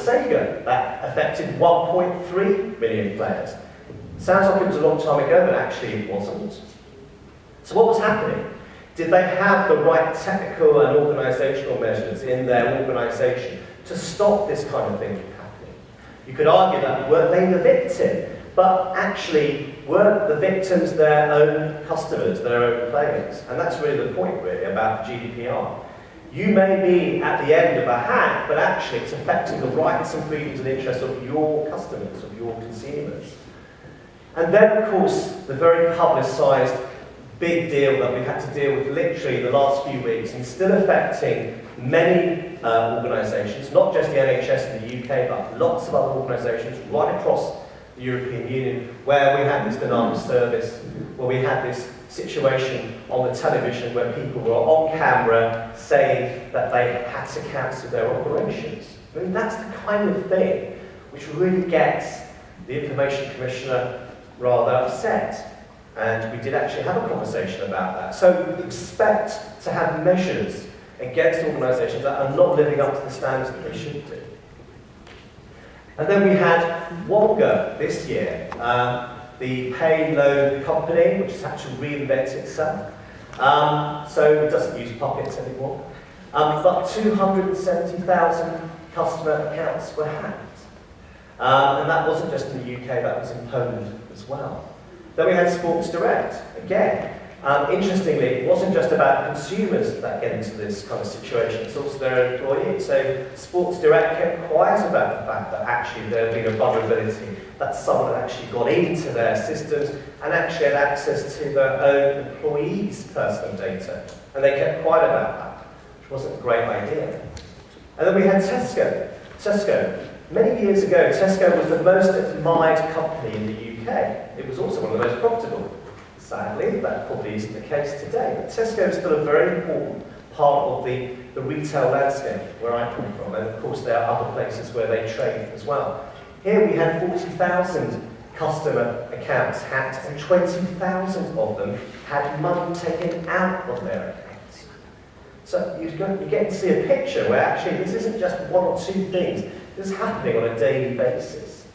Sega that affected 1.3 million players. Sounds like it was a long time ago, but actually it wasn't. So what was happening? Did they have the right technical and organisational measures in their organisation to stop this kind of thing from happening? You could argue that weren't they the victim, but actually weren't the victims their own customers, their own players? And that's really the point, really, about GDPR. You may be at the end of a hack, but actually it's affecting the rights and freedoms and interests of your customers, of your consumers. And then, of course, the very publicised big deal that we've had to deal with literally the last few weeks and still affecting many organisations, not just the NHS in the UK, but lots of other organisations right across the European Union, where we had this denial of service, where we had this situation on the television where people were on camera saying that they had to cancel their operations. I mean, that's the kind of thing which really gets the Information Commissioner rather upset. And we did actually have a conversation about that. So we expect to have measures against organisations that are not living up to the standards that they should do. And then we had Wonga this year, the pay loan company, which has had to reinvent itself. So it doesn't use puppets anymore. But 270,000 customer accounts were hacked. And that wasn't just in the UK, that was in Poland as well. Then we had Sports Direct, again. Interestingly, it wasn't just about consumers that get into this kind of situation, it's also their employees. So Sports Direct kept quiet about the fact that actually there had been a vulnerability, that someone had actually got into their systems and actually had access to their own employees' personal data. And they kept quiet about that, which wasn't a great idea. And then we had Tesco. Tesco. Many years ago, Tesco was the most admired company in the UK. It was also one of the most profitable. Sadly, that probably isn't the case today. But Tesco is still a very important part of the retail landscape where I come from. And of course, there are other places where they trade as well. Here we had 40,000 customer accounts hacked, and 20,000 of them had money taken out of their accounts. So you get to see a picture where actually this isn't just one or two things. This is happening on a daily basis.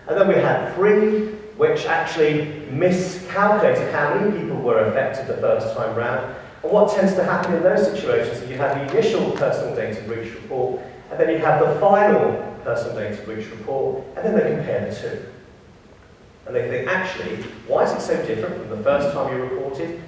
And then we had Free, which actually miscalculated how many people were affected the first time round. And what tends to happen in those situations is you have the initial personal data breach report, and then you have the final personal data breach report, and then they compare the two. And they think, actually, why is it so different from the first time you reported?